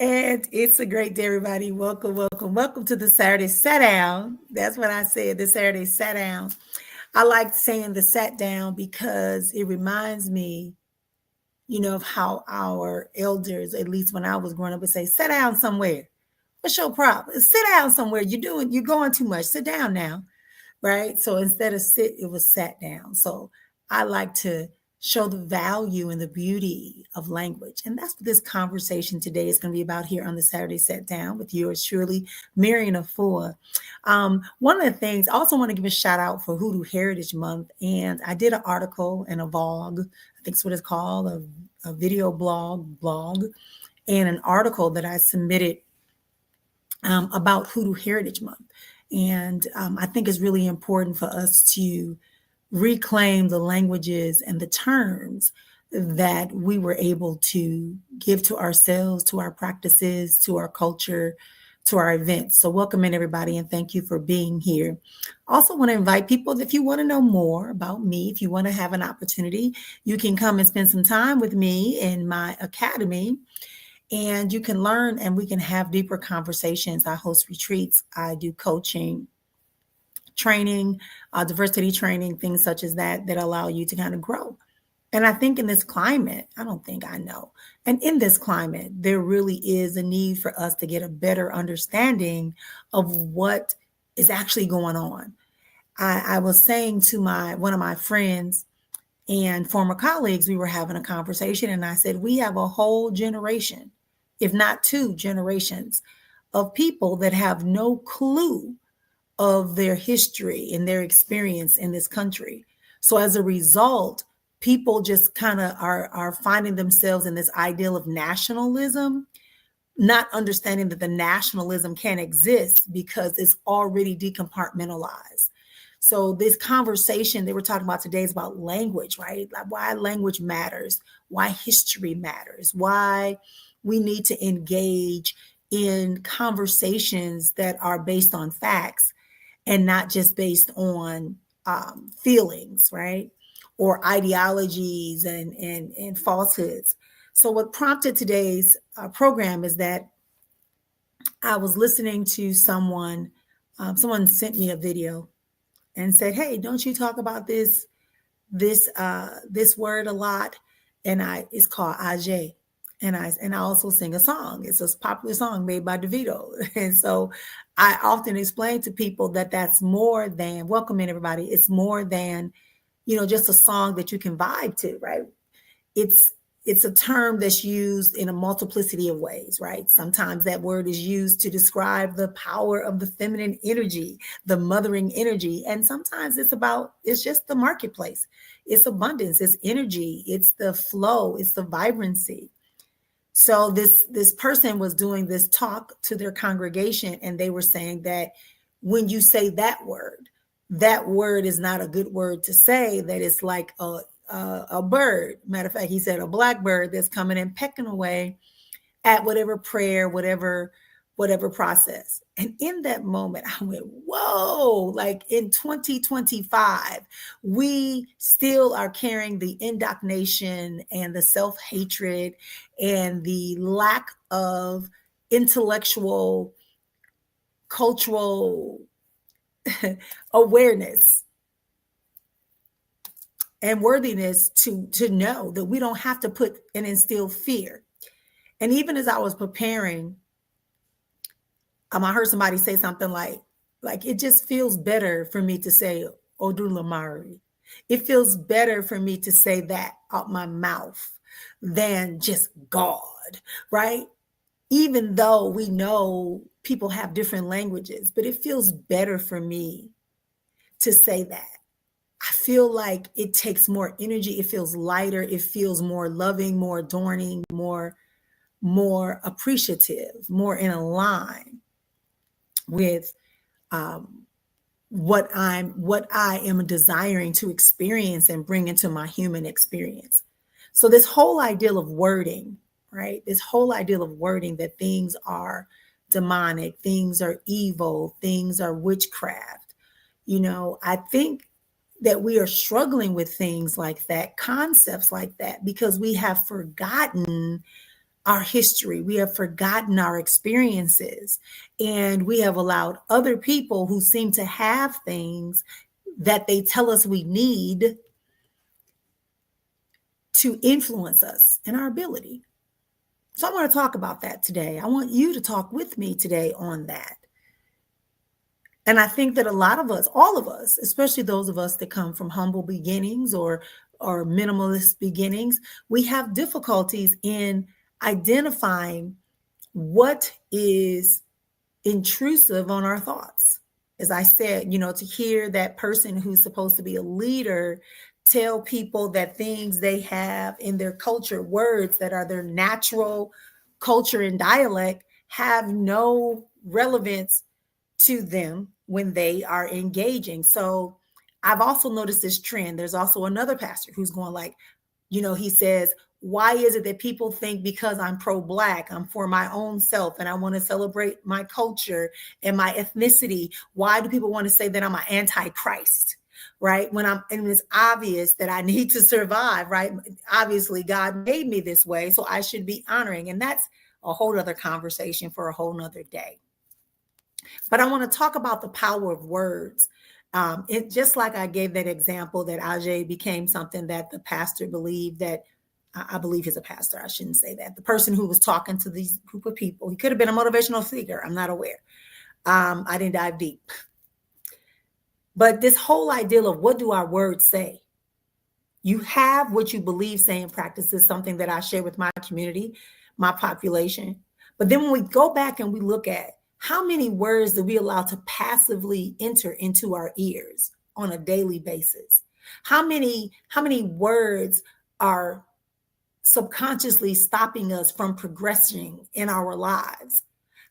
And it's a great day, everybody. Welcome, welcome, welcome to the Saturday Sat Down. That's what I said, the Saturday Sat Down. I like saying the sat down because it reminds me, of how our elders, at least when I was growing up, would say, sit down somewhere. What's your problem? Sit down somewhere. You're going too much. Sit down now. Right. So instead of sit, it was sat down. So I like to show the value and the beauty of language. And that's what this conversation today is going to be about here on the Saturday Set Down with yours truly, Marion Afua. One of the things, I also want to give a shout out for Hoodoo Heritage Month. And I did an article and a vlog, I think it's what it's called, a video blog, and an article that I submitted about Hoodoo Heritage Month. And I think it's really important for us to reclaim the languages and the terms that we were able to give to ourselves, to our practices, to our culture, to our events. So welcome in everybody and thank you for being here. Also want to invite people, if you want to know more about me, if you want to have an opportunity, you can come and spend some time with me in my academy. And you can learn and we can have deeper conversations. I host retreats. I do coaching, training, diversity training, things such as that allow you to kind of grow. And I think in this climate, I don't think I know. And in this climate, there really is a need for us to get a better understanding of what is actually going on. I was saying to one of my friends and former colleagues, we were having a conversation, and I said, we have a whole generation, if not two generations, of people that have no clue of their history and their experience in this country. So as a result, people just kind of are finding themselves in this ideal of nationalism, not understanding that the nationalism can't exist because it's already decompartmentalized. So this conversation they were talking about today is about language, right? Like why language matters, why history matters, why we need to engage in conversations that are based on facts and not just based on feelings, right? Or ideologies and falsehoods. So what prompted today's program is that I was listening to someone sent me a video and said, hey, don't you talk about this word a lot? And it's called Age. And I also sing a song. It's a popular song made by DeVito. And so I often explain to people that that's more than, welcome in everybody, it's more than, just a song that you can vibe to, right? It's a term that's used in a multiplicity of ways, right? Sometimes that word is used to describe the power of the feminine energy, the mothering energy. And sometimes it's just the marketplace. It's abundance, it's energy, it's the flow, it's the vibrancy. So this person was doing this talk to their congregation, and they were saying that when you say that word is not a good word to say, that it's like a bird. Matter of fact, he said a blackbird that's coming and pecking away at whatever prayer, whatever process. And in that moment, I went, whoa, like in 2025, we still are carrying the indoctrination and the self-hatred and the lack of intellectual, cultural awareness and worthiness to know that we don't have to put and instill fear. And even as I was preparing, I heard somebody say something like it just feels better for me to say Odulamari. It feels better for me to say that out my mouth than just God, right? Even though we know people have different languages, but it feels better for me to say that. I feel like it takes more energy. It feels lighter. It feels more loving, more adorning, more appreciative, more in line with what I am desiring to experience and bring into my human experience. So this whole ideal of wording, right? This whole ideal of wording that things are demonic, things are evil, things are witchcraft. I think that we are struggling with things like that, concepts like that, because we have forgotten our history. We have forgotten our experiences, and we have allowed other people who seem to have things that they tell us we need to influence us and our ability. So I want to talk about that today. I want you to talk with me today on that. And I think that a lot of us, all of us, especially those of us that come from humble beginnings or minimalist beginnings, we have difficulties in identifying what is intrusive on our thoughts. As I said, to hear that person who's supposed to be a leader tell people that things they have in their culture, words that are their natural culture and dialect, have no relevance to them when they are engaging. So I've also noticed this trend. There's also another pastor who's going like, he says, why is it that people think because I'm pro-Black, I'm for my own self and I want to celebrate my culture and my ethnicity? Why do people want to say that I'm an anti-Christ, right? And it's obvious that I need to survive, right? Obviously, God made me this way, so I should be honoring. And that's a whole other conversation for a whole nother day. But I want to talk about the power of words. It just like I gave that example that Ajay became something that the pastor believed that I believe he's a pastor. I shouldn't say that. The person who was talking to these group of people, he could have been a motivational figure. I'm not aware. I didn't dive deep. But this whole idea of what do our words say? You have what you believe, say, and practice is something that I share with my community, my population. But then when we go back and we look at how many words do we allow to passively enter into our ears on a daily basis? How many words are subconsciously stopping us from progressing in our lives?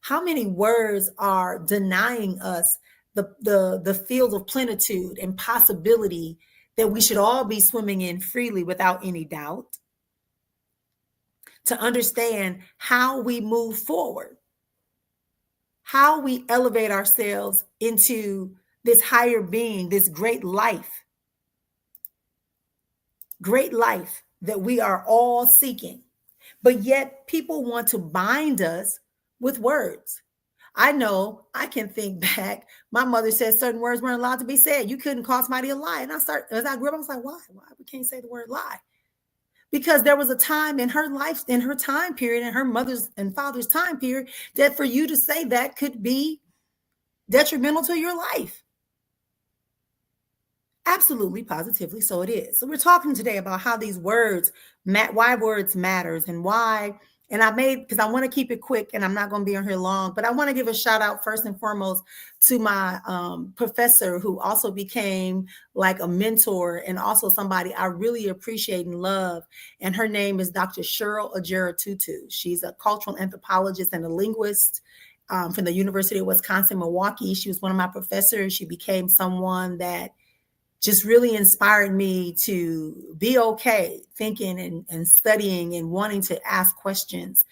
How many words are denying us the field of plenitude and possibility that we should all be swimming in freely without any doubt? To understand how we move forward, how we elevate ourselves into this higher being, this great life that we are all seeking. But yet people want to bind us with words. I know I can think back. My mother said certain words weren't allowed to be said. You couldn't call somebody a lie. And as I grew up, I was like, why? Why we can't say the word lie? Because there was a time in her life, in her time period, in her mother's and father's time period, that for you to say that could be detrimental to your life. Absolutely, positively, so it is. So we're talking today about how these words, why words matters and why. And because I want to keep it quick and I'm not going to be on here long, but I want to give a shout out first and foremost to my professor who also became like a mentor and also somebody I really appreciate and love. And her name is Dr. Cheryl Tutu. She's a cultural anthropologist and a linguist from the University of Wisconsin, Milwaukee. She was one of my professors. She became someone that just really inspired me to be okay thinking and studying and wanting to ask questions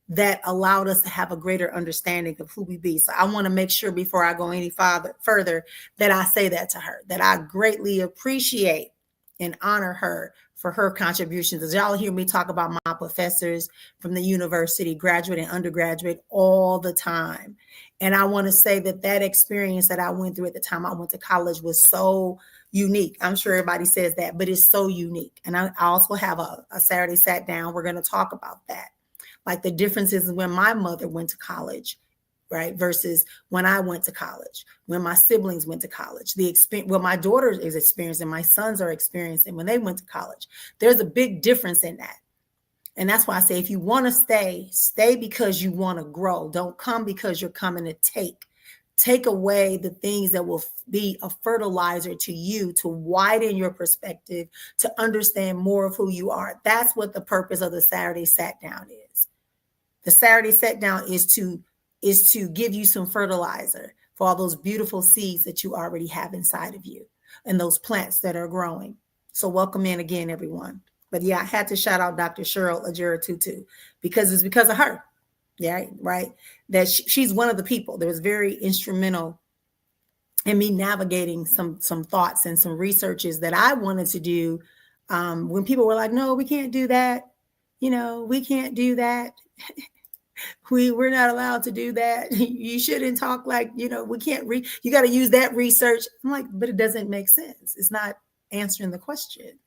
that allowed us to have a greater understanding of who we be. So I want to make sure before I go any further that I say that to her, that I greatly appreciate and honor her for her contributions. As y'all hear me talk about my professors from the university, graduate and undergraduate, all the time. And I want to say that experience that I went through at the time I went to college was so unique. I'm sure everybody says that, but it's so unique. And I also have a Saturday Sat Down. We're going to talk about that. Like the differences when my mother went to college, right? Versus when I went to college, when my siblings went to college, the experience, what my daughter is experiencing, my sons are experiencing when they went to college. There's a big difference in that. And that's why I say, if you want to stay because you want to grow. Don't come because you're coming to take away the things that will be a fertilizer to you, to widen your perspective, to understand more of who you are. That's what the purpose of the Saturday Sat Down is. The Saturday Sat Down is to give you some fertilizer for all those beautiful seeds that you already have inside of you and those plants that are growing. So welcome in again, everyone. But yeah, I had to shout out Dr. Cheryl Tutu because it's because of her. Yeah, right. That she's one of the people that was very instrumental in me navigating some thoughts and some researches that I wanted to do. When people were like, no, we can't do that. We can't do that. We're not allowed to do that. You shouldn't talk like, we can't read. You got to use that research. I'm like, but it doesn't make sense. It's not answering the question.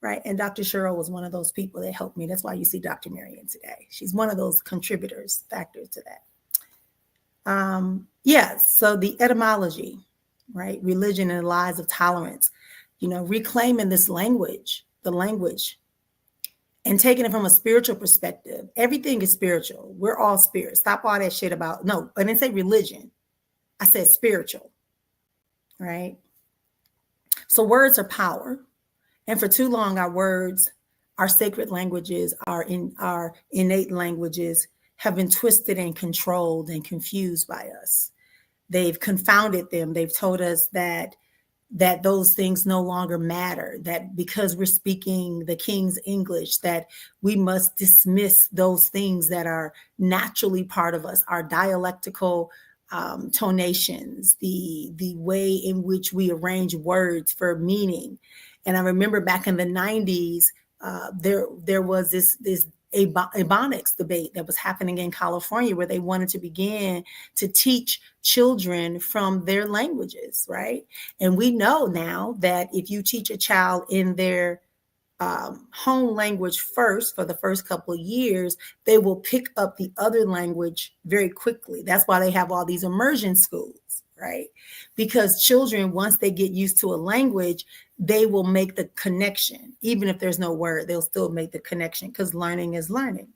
Right. And Dr. Cheryl was one of those people that helped me. That's why you see Dr. Marion today. She's one of those contributors, factors to that. Yes. So the etymology, right? Religion and the lies of tolerance, reclaiming this language, the language, and taking it from a spiritual perspective. Everything is spiritual. We're all spirit. Stop all that shit about, no, I didn't say religion. I said spiritual, right? So words are power. And for too long, our words, our sacred languages, our innate languages have been twisted and controlled and confused by us. They've confounded them. They've told us that those things no longer matter, that because we're speaking the King's English, that we must dismiss those things that are naturally part of us, our dialectical tonations, the way in which we arrange words for meaning. And I remember back in the 90s, there was this Ebonics debate that was happening in California, where they wanted to begin to teach children from their languages, right? And we know now that if you teach a child in their home language first for the first couple of years, they will pick up the other language very quickly. That's why they have all these immersion schools, right? Because children, once they get used to a language, they will make the connection. Even if there's no word, they'll still make the connection, because learning is learning.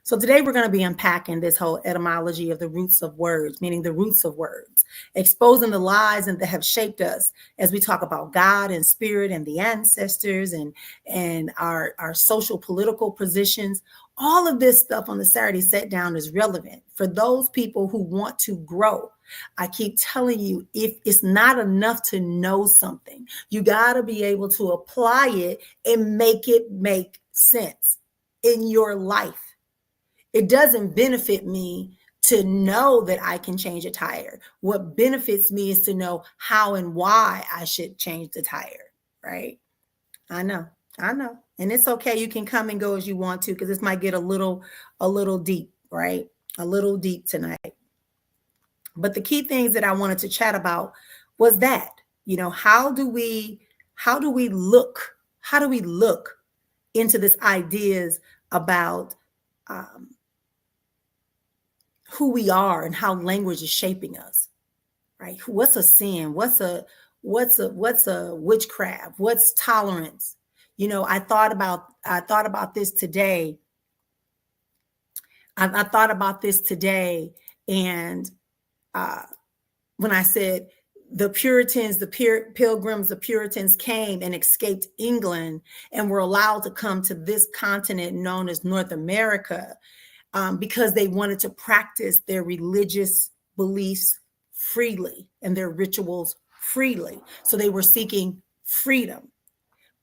So today we're going to be unpacking this whole etymology of the roots of words, meaning the roots of words, exposing the lies that have shaped us as we talk about God and spirit and the ancestors and our social political positions. All of this stuff on the Saturday Set Down is relevant for those people who want to grow. I keep telling you, if it's not enough to know something, you got to be able to apply it and make it make sense in your life. It doesn't benefit me to know that I can change a tire. What benefits me is to know how and why I should change the tire, right? I know. And it's okay. You can come and go as you want to, because this might get a little deep, right? A little deep tonight. But the key things that I wanted to chat about was that, how do we look into this ideas about who we are and how language is shaping us, right? What's a sin? What's a witchcraft? What's tolerance? I thought about this today. I thought about this today, and when I said the Puritans, Pilgrims, the Puritans came and escaped England and were allowed to come to this continent known as North America, because they wanted to practice their religious beliefs freely and their rituals freely. So they were seeking freedom.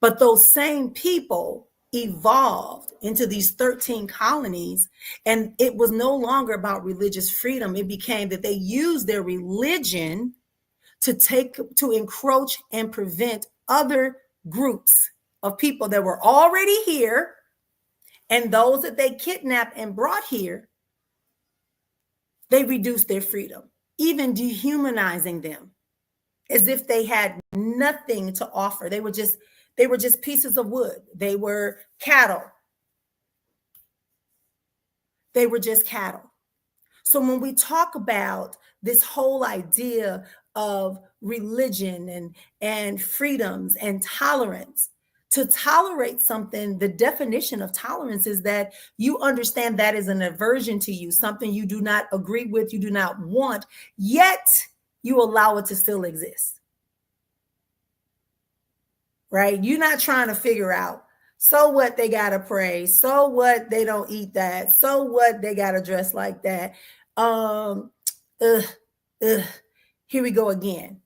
But those same people evolved into these 13 colonies, and it was no longer about religious freedom. It became that they used their religion to encroach and prevent other groups of people that were already here, and those that they kidnapped and brought here. They reduced their freedom, even dehumanizing them as if they had nothing to offer. They were just pieces of wood. They were cattle. They were just cattle. So when we talk about this whole idea of religion and freedoms and tolerance, to tolerate something, the definition of tolerance is that you understand that is an aversion to you, something you do not agree with, you do not want, yet you allow it to still exist. Right? You're not trying to figure out, so what, they got to pray, so what, they don't eat that, so what, they got to dress like that. Here we go again.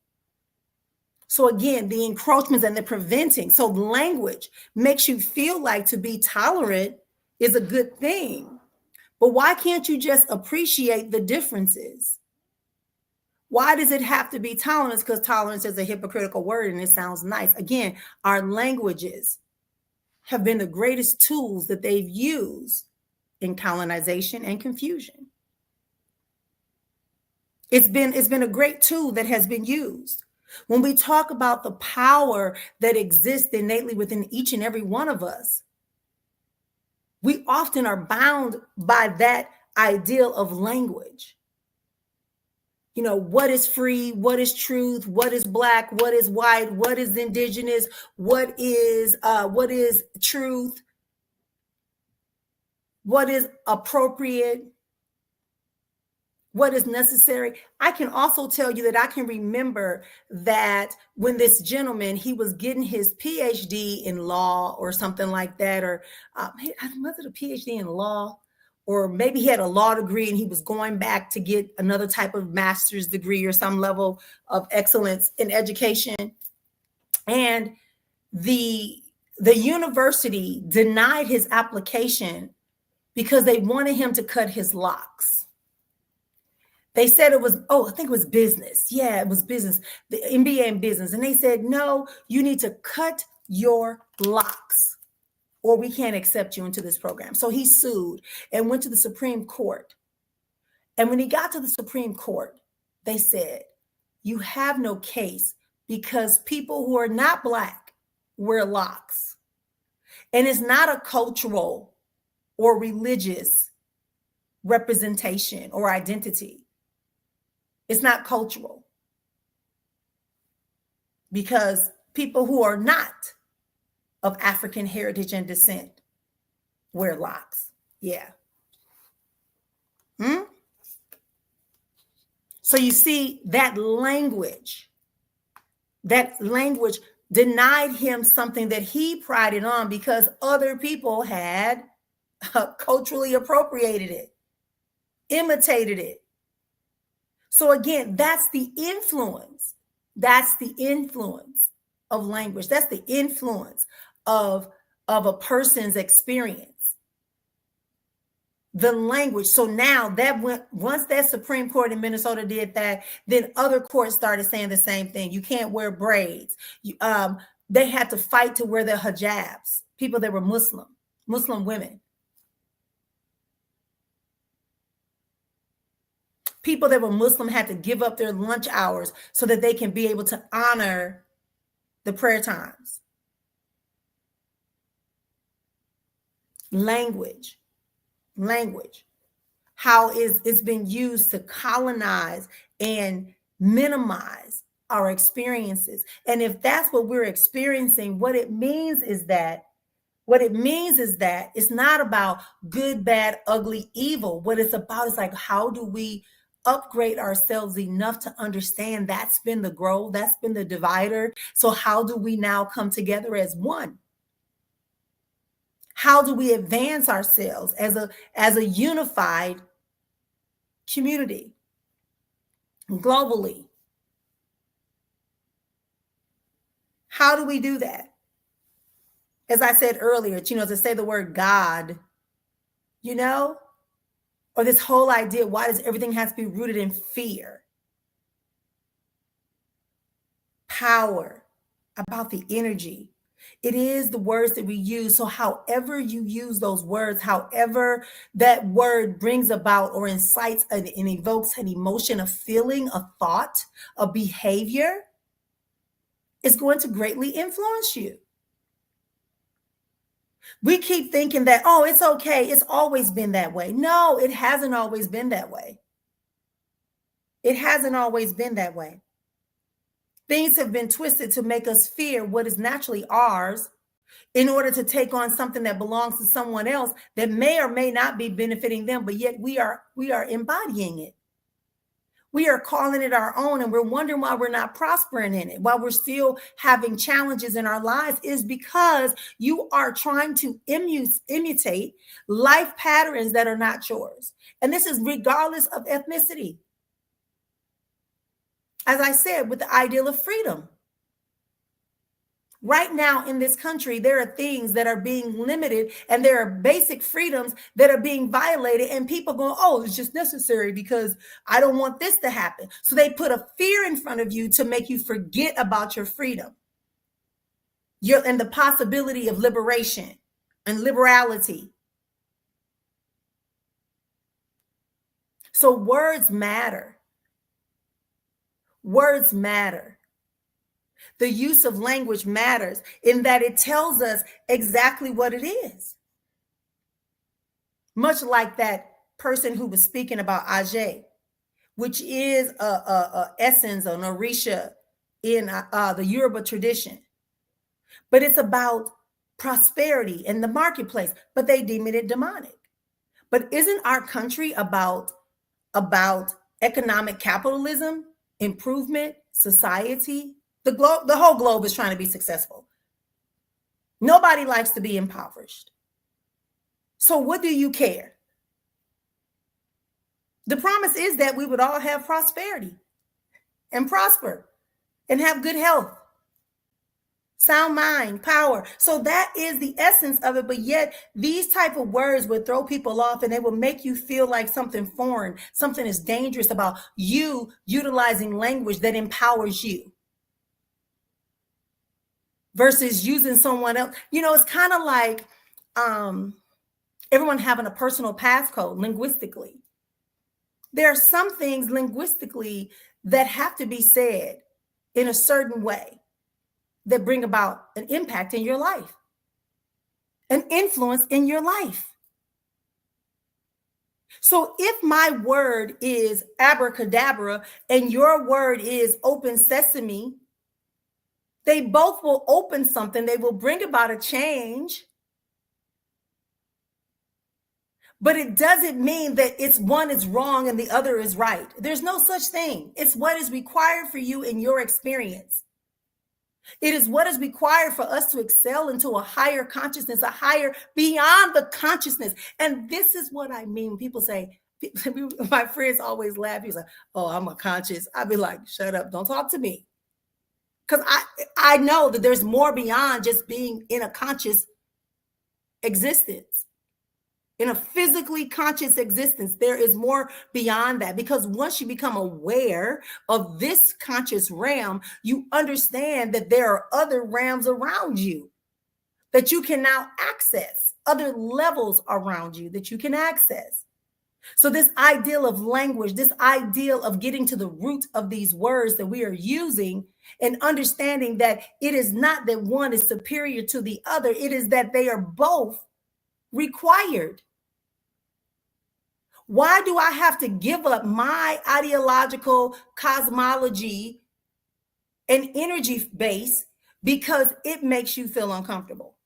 So again, the encroachments and the preventing. So language makes you feel like to be tolerant is a good thing. But why can't you just appreciate the differences? Why does it have to be tolerance? Because tolerance is a hypocritical word and it sounds nice. Again, our languages have been the greatest tools that they've used in colonization and confusion. It's been a great tool that has been used. When we talk about the power that exists innately within each and every one of us, we often are bound by that ideal of language. You know, what is free? What is truth? What is black? What is white? What is indigenous? What is truth? What is appropriate? What is necessary? I can also tell you that I can remember that when this gentleman, he was getting his PhD in law or something like that, or was it a PhD in law? Or maybe he had a law degree and he was going back to get another type of master's degree or some level of excellence in education. And the university denied his application because they wanted him to cut his locks. They said it was, I think it was business. Yeah, it was business, the MBA in business. And they said, no, you need to cut your locks or we can't accept you into this program. So he sued and went to the Supreme Court. And when he got to the Supreme Court, they said, you have no case because people who are not Black wear locks. And it's not a cultural or religious representation or identity. It's not cultural because people who are not of African heritage and descent wear locks. Yeah. So you see that language denied him something that he prided on because other people had culturally appropriated it, imitated it. So again, that's the influence. That's the influence of language. That's the influence of a person's experience. The language. So now that once that Supreme Court in Minnesota did that, then other courts started saying the same thing. You can't wear braids. They had to fight to wear their hijabs. People that were Muslim women. People that were Muslim had to give up their lunch hours so that they can be able to honor the prayer times. Language. How it's been used to colonize and minimize our experiences. And if that's what we're experiencing, what it means is that it's not about good, bad, ugly, evil. What it's about is like, how do we upgrade ourselves enough to understand that's been the growth, that's been the divider. So how do we now come together as one? How do we advance ourselves as a unified community globally? How do we do that? As I said earlier, to say the word God, or this whole idea, why does everything have to be rooted in fear? Power, about the energy. It is the words that we use. So however you use those words, however that word brings about or incites and evokes an emotion, a feeling, a thought, a behavior, is going to greatly influence you. We keep thinking that, it's okay. It's always been that way. No, it hasn't always been that way. It hasn't always been that way. Things have been twisted to make us fear what is naturally ours in order to take on something that belongs to someone else that may or may not be benefiting them, but yet we are embodying it. We are calling it our own, and we're wondering why we're not prospering in it, why we're still having challenges in our lives, is because you are trying to imitate life patterns that are not yours. And this is regardless of ethnicity. As I said, with the ideal of freedom. Right now in this country, there are things that are being limited and there are basic freedoms that are being violated, and people going, it's just necessary because I don't want this to happen. So they put a fear in front of you to make you forget about your freedom. and the possibility of liberation and liberality. So words matter. Words matter. The use of language matters in that it tells us exactly what it is. Much like that person who was speaking about Ajay, which is a essence or Orisha in the Yoruba tradition. But it's about prosperity in the marketplace, but they deem it demonic. But isn't our country about economic capitalism, improvement, society? The whole globe is trying to be successful. Nobody likes to be impoverished. So what do you care? The promise is that we would all have prosperity and prosper and have good health, sound mind, power. So that is the essence of it. But yet these type of words would throw people off, and they will make you feel like something foreign, something is dangerous about you utilizing language that empowers you versus using someone else. You know, it's kind of like everyone having a personal passcode linguistically. There are some things linguistically that have to be said in a certain way that bring about an impact in your life, an influence in your life. So if my word is abracadabra and your word is open sesame, they both will open something. They will bring about a change. But it doesn't mean that it's one is wrong and the other is right. There's no such thing. It's what is required for you in your experience. It is what is required for us to excel into a higher consciousness, a higher beyond the consciousness. And this is what I mean. People say, my friends always laugh. He's like, oh, I'm a conscious. I'd be like, shut up. Don't talk to me. Because I know that there's more beyond just being in a conscious existence. In a physically conscious existence, there is more beyond that, because once you become aware of this conscious realm, you understand that there are other realms around you that you can now access, other levels around you that you can access. So this ideal of language, this ideal of getting to the root of these words that we are using and understanding that it is not that one is superior to the other, it is that they are both required. Why do I have to give up my ideological cosmology and energy base because it makes you feel uncomfortable?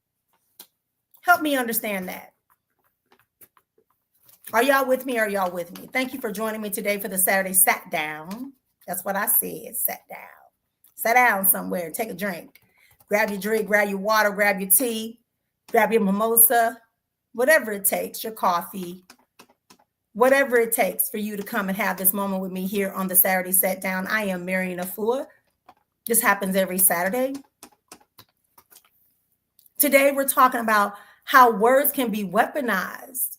Help me understand that. Are y'all with me? Are y'all with me? Thank you for joining me today for the Saturday Sat Down. That's what I said, sat down. Sat down somewhere, take a drink. Grab your drink, grab your water, grab your tea, grab your mimosa, whatever it takes, your coffee. Whatever it takes for you to come and have this moment with me here on the Saturday Sat Down. I am Marian Afua. This happens every Saturday. Today, we're talking about how words can be weaponized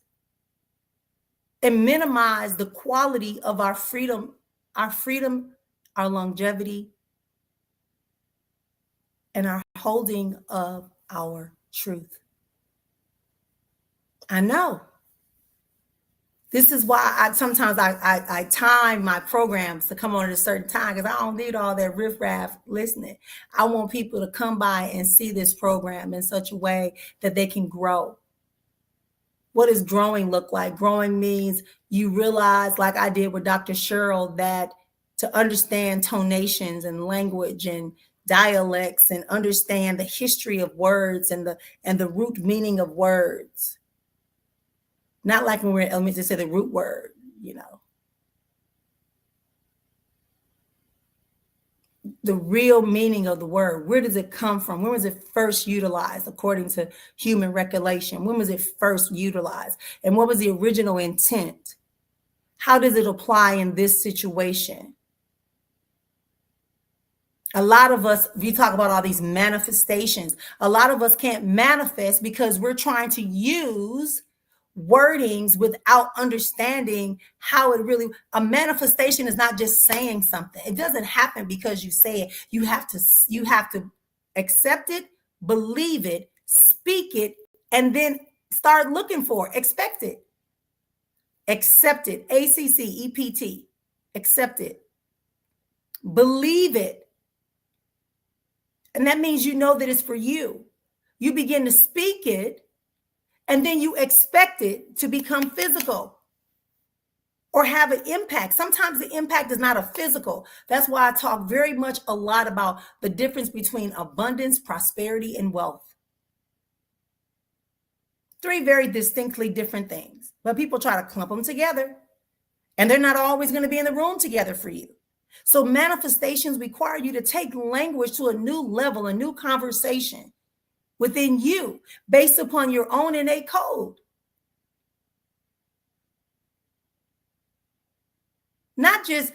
and minimize the quality of our freedom, our longevity, and our holding of our truth. I know. This is why sometimes I time my programs to come on at a certain time, because I don't need all that riffraff listening. I want people to come by and see this program in such a way that they can grow. What does growing look like? Growing means you realize, like I did with Dr. Cheryl, that to understand tonations and language and dialects and understand the history of words and the root meaning of words. Not like when we're in elementary, say the root word, you know. The real meaning of the word. Where does it come from? When was it first utilized according to human recollection? When was it first utilized? And what was the original intent? How does it apply in this situation? A lot of us, if you talk about all these manifestations, a lot of us can't manifest because we're trying to use wordings without understanding how it really, a manifestation is not just saying something. It doesn't happen because you say it. You have to accept it, believe it, speak it, and then start looking for it. Expect it. Accept it. ACCEPT. Accept it. Believe it. And that means you know that it's for you. You begin to speak it, and then you expect it to become physical or have an impact. Sometimes the impact is not a physical. That's why I talk very much a lot about the difference between abundance, prosperity, and wealth. Three very distinctly different things, but people try to clump them together, and they're not always going to be in the room together for you. So manifestations require you to take language to a new level, a new conversation within you based upon your own innate code. Not just,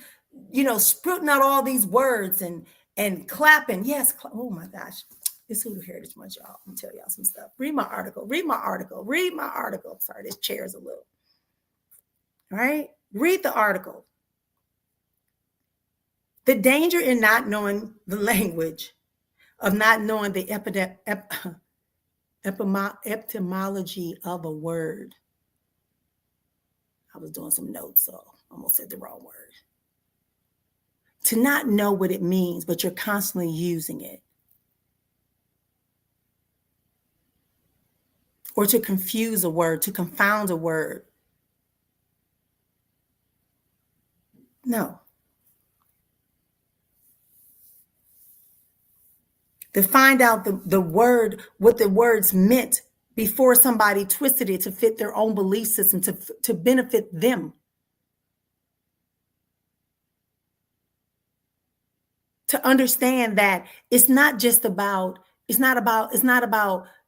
sprouting out all these words and clapping. Yes. Oh my gosh. It's Hoodoo Heritage Month, y'all. I'm gonna tell y'all some stuff. Read my article. Sorry, this chair is a little. All right. Read the article. The danger in not knowing the language, of not knowing the etymology of a word. I was doing some notes, so I almost said the wrong word. To not know what it means, but you're constantly using it. Or to confuse a word, to confound a word. No. To find out the word, what the words meant before somebody twisted it to fit their own belief system, to benefit them. To understand that it's not about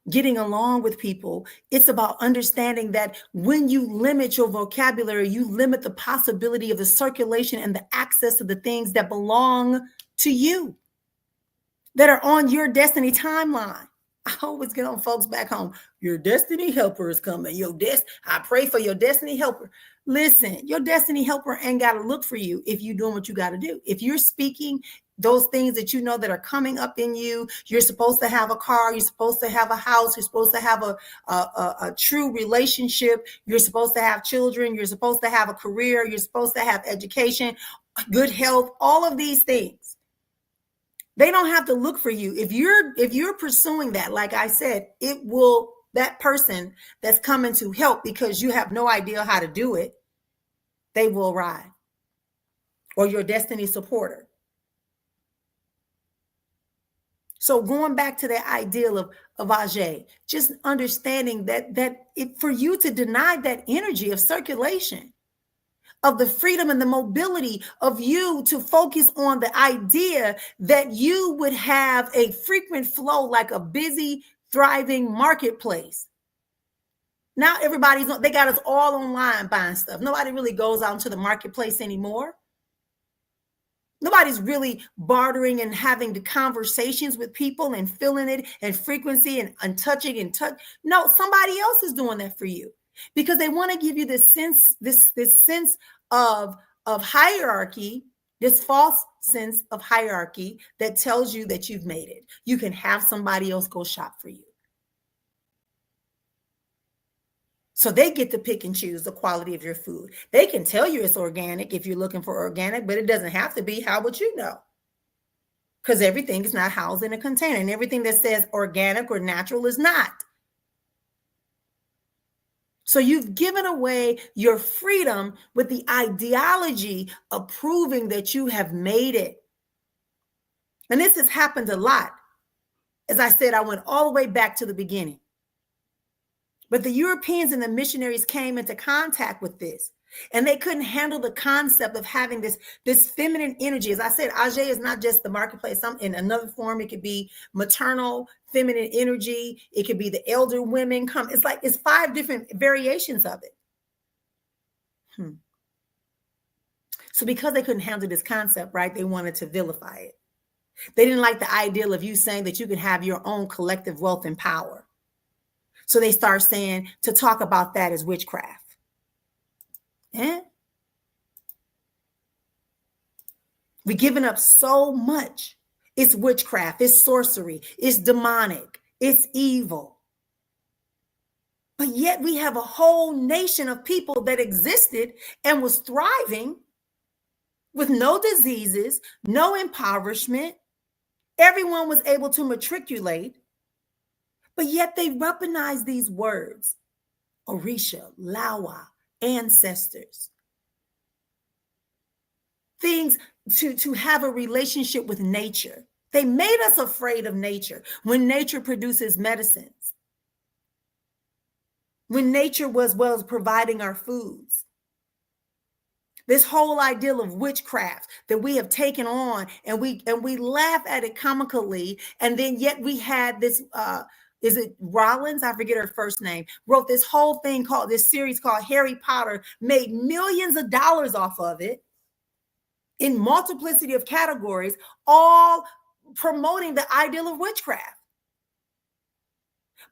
getting along with people. It's about understanding that when you limit your vocabulary, you limit the possibility of the circulation and the access to the things that belong to you, that are on your destiny timeline. I always get on folks back home. Your destiny helper is coming. I pray for your destiny helper. Listen, your destiny helper ain't got to look for you if you're doing what you got to do. If you're speaking those things that you know that are coming up in you, you're supposed to have a car, you're supposed to have a house, you're supposed to have a true relationship, you're supposed to have children, you're supposed to have a career, you're supposed to have education, good health, all of these things. They don't have to look for you. If you're pursuing that, like I said, that person that's coming to help because you have no idea how to do it, they will arrive. Or your destiny supporter. So going back to the ideal of Ajay, just understanding that for you to deny that energy of circulation, of the freedom and the mobility of you to focus on the idea that you would have a frequent flow like a busy, thriving marketplace. Now they got us all online buying stuff. Nobody really goes out into the marketplace anymore. Nobody's really bartering and having the conversations with people and feeling it and frequency and touching and touch. No, somebody else is doing that for you because they want to give you this sense of hierarchy, this false sense of hierarchy that tells you that you've made it. You can have somebody else go shop for you. So they get to pick and choose the quality of your food. They can tell you it's organic if you're looking for organic, but it doesn't have to be. How would you know? Because everything is not housed in a container, and everything that says organic or natural is not. So you've given away your freedom with the ideology of proving that you have made it. And this has happened a lot. As I said, I went all the way back to the beginning. But the Europeans and the missionaries came into contact with this, and they couldn't handle the concept of having this feminine energy. As I said, Ajay is not just the marketplace. In another form, it could be maternal, feminine energy. It could be the elder women come. It's 5 different variations of it. So because they couldn't handle this concept, right, they wanted to vilify it. They didn't like the ideal of you saying that you can have your own collective wealth and power. So they start saying to talk about that as witchcraft. We're giving up so much. It's witchcraft. It's sorcery. It's demonic. It's evil. But yet we have a whole nation of people that existed and was thriving with no diseases, no impoverishment. Everyone was able to matriculate, but yet they weaponized these words: Orisha, Lawa, ancestors. Things to have a relationship with nature. They made us afraid of nature when nature produces medicines, when nature was providing our foods. This whole ideal of witchcraft that we have taken on, and we laugh at it comically, and then yet we had this is it Rollins? I forget her first name. Wrote this whole thing called this series called Harry Potter, made millions of dollars off of it in multiplicity of categories, all promoting the ideal of witchcraft.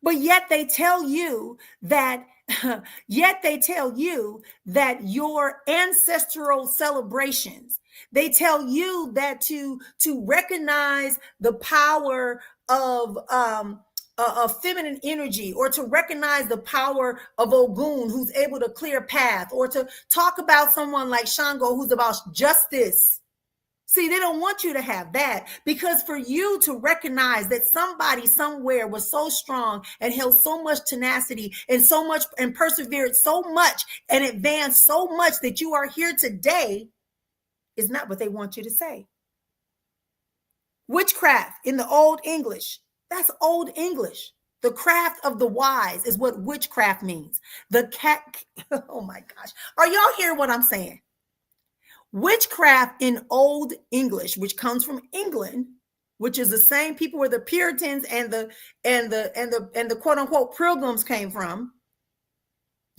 But yet they tell you that your ancestral celebrations, they tell you that to recognize the power of feminine energy, or to recognize the power of Ogun, who's able to clear a path, or to talk about someone like Shango, who's about justice. See, they don't want you to have that, because for you to recognize that somebody somewhere was so strong and held so much tenacity and so much and persevered so much and advanced so much that you are here today is not what they want you to say. Witchcraft in the Old English, that's Old English. The craft of the wise is what witchcraft means. The cat, oh my gosh. Are y'all hearing what I'm saying? Witchcraft in Old English, which comes from England, which is the same people where the Puritans and the quote unquote pilgrims came from.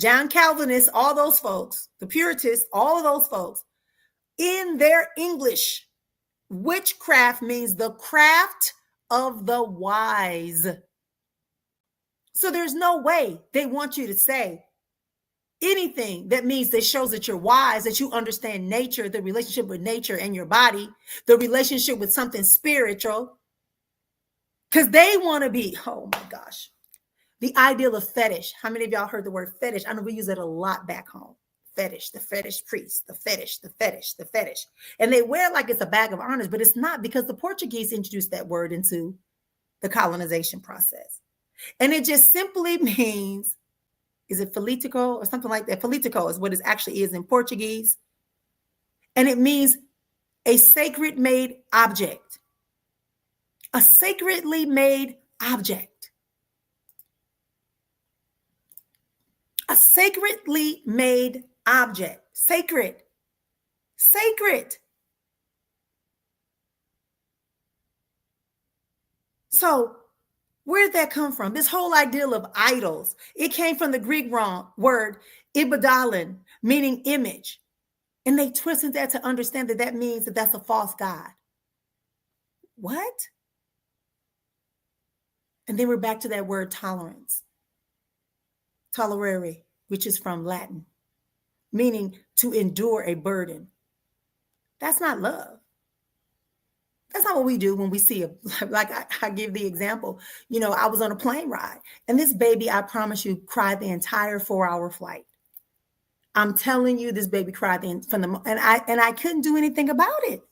John Calvinists, all those folks, the Puritans, all of those folks, in their English, witchcraft means the craft of the wise. So there's no way they want you to say anything that means that shows that you're wise, that you understand nature, the relationship with nature and your body, the relationship with something spiritual. Because they want to be, oh my gosh, the ideal of fetish. How many of y'all heard the word fetish? I know we use it a lot back home. Fetish, the fetish priest, the fetish, the fetish, the fetish. And they wear it like it's a bag of honors, but it's not, because the Portuguese introduced that word into the colonization process. And it just simply means, is it politico or something like that? Politico is what it actually is in Portuguese. And it means a sacred made object. A sacredly made object. A sacredly made object. Sacred. Sacred. So where did that come from? This whole ideal of idols. It came from the Greek word ibadalin, meaning image. And they twisted that to understand that that means that that's a false god. What? And then we're back to that word tolerance. Tolerare, which is from Latin, meaning to endure a burden. That's not love. That's not what we do when we see like I give the example, I was on a plane ride and this baby, I promise you, cried the entire 4-hour flight. I'm telling you, this baby cried and I couldn't do anything about it.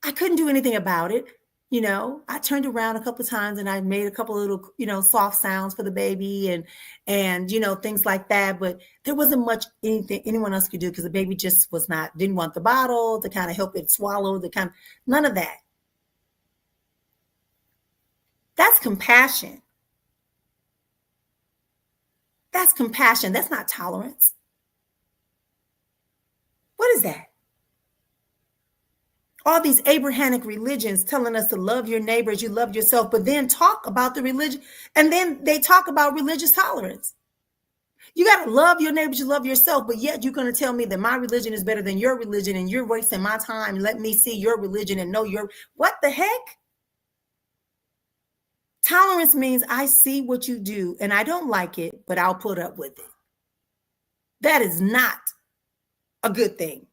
I couldn't do anything about it. I turned around a couple of times and I made a couple of little, soft sounds for the baby and things like that. But there wasn't much anything anyone else could do because the baby just didn't want the bottle to kind of help it swallow, none of that. That's compassion. That's compassion. That's not tolerance. What is that? All these Abrahamic religions telling us to love your neighbor as you love yourself, but then talk about the religion, and then they talk about religious tolerance. You got to love your neighbor as you love yourself, but yet you're going to tell me that my religion is better than your religion and you're wasting my time. Let me see your religion and know what the heck? Tolerance means I see what you do and I don't like it, but I'll put up with it. That is not a good thing.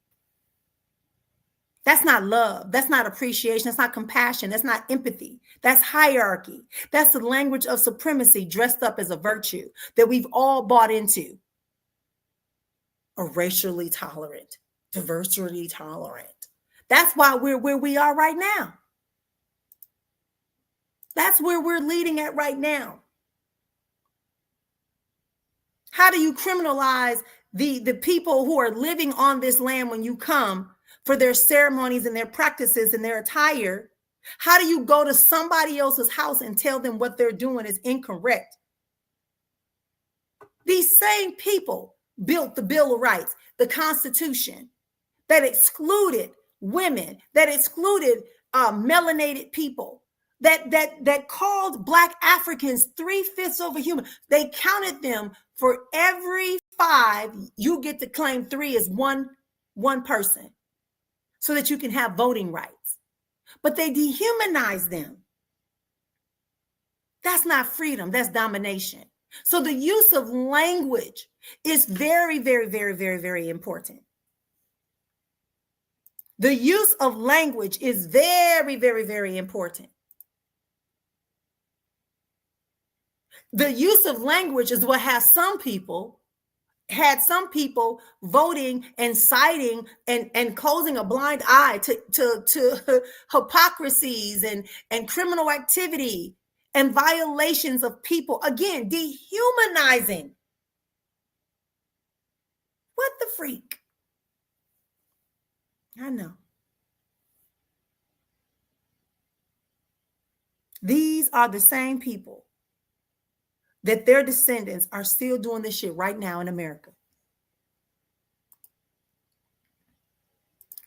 That's not love. That's not appreciation. That's not compassion. That's not empathy. That's hierarchy. That's the language of supremacy dressed up as a virtue that we've all bought into. A racially tolerant, diversity tolerant. That's why we're where we are right now. That's where we're leading at right now. How do you criminalize the people who are living on this land when you come for their ceremonies and their practices and their attire? How do you go to somebody else's house and tell them what they're doing is incorrect? These same people built the Bill of Rights, the Constitution that excluded women, that excluded melanated people, that called Black Africans 3/5 of a human. They counted them for every 5. You get to claim 3 as one person so that you can have voting rights. But they dehumanize them. That's not freedom. That's domination. So the use of language is very, very, very, very, very important. The use of language is very, very, very important. The use of language is what had some people voting and citing and closing a blind eye to hypocrisies and criminal activity and violations of people. Again, dehumanizing. What the freak? I know. These are the same people that their descendants are still doing this shit right now in America.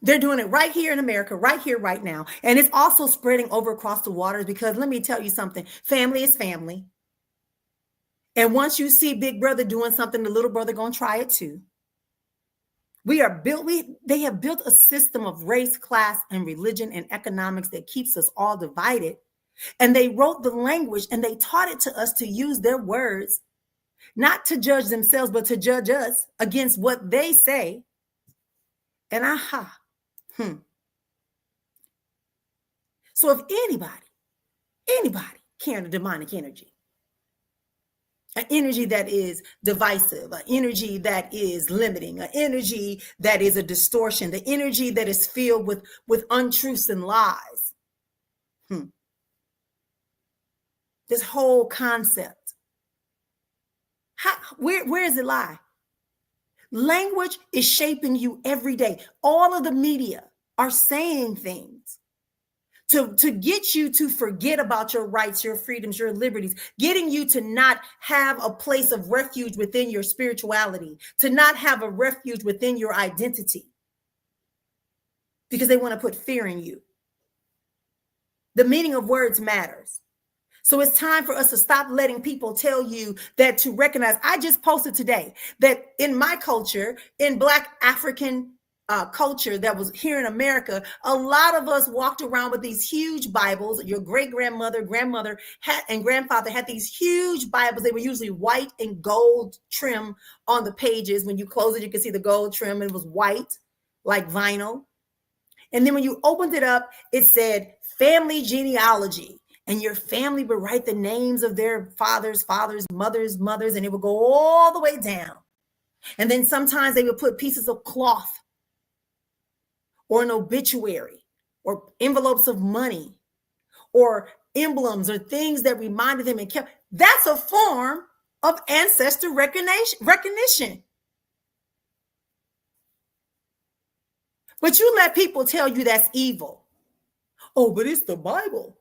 They're doing it right here in America, right here, right now. And it's also spreading over across the waters because let me tell you something, family is family. And once you see big brother doing something, the little brother gonna try it too. They have built a system of race, class, and religion and economics that keeps us all divided. And they wrote the language and they taught it to us to use their words, not to judge themselves, but to judge us against what they say. And So if anybody carrying a demonic energy, an energy that is divisive, an energy that is limiting, an energy that is a distortion, the energy that is filled with untruths and lies. This whole concept. Where does it lie? Language is shaping you every day. All of the media are saying things to get you to forget about your rights, your freedoms, your liberties, getting you to not have a place of refuge within your spirituality, to not have a refuge within your identity, because they want to put fear in you. The meaning of words matters. So it's time for us to stop letting people tell you that to recognize. I just posted today that in my culture, in Black African culture that was here in America, a lot of us walked around with these huge Bibles. Your great-grandmother, grandmother, and grandfather had these huge Bibles. They were usually white and gold trim on the pages. When you close it, you can see the gold trim. It was white, like vinyl. And then when you opened it up, it said family genealogy. And your family would write the names of their fathers, mothers, and it would go all the way down. And then sometimes they would put pieces of cloth or an obituary or envelopes of money or emblems or things that reminded them and kept. That's a form of ancestor recognition. But you let people tell you that's evil. Oh, but it's the Bible.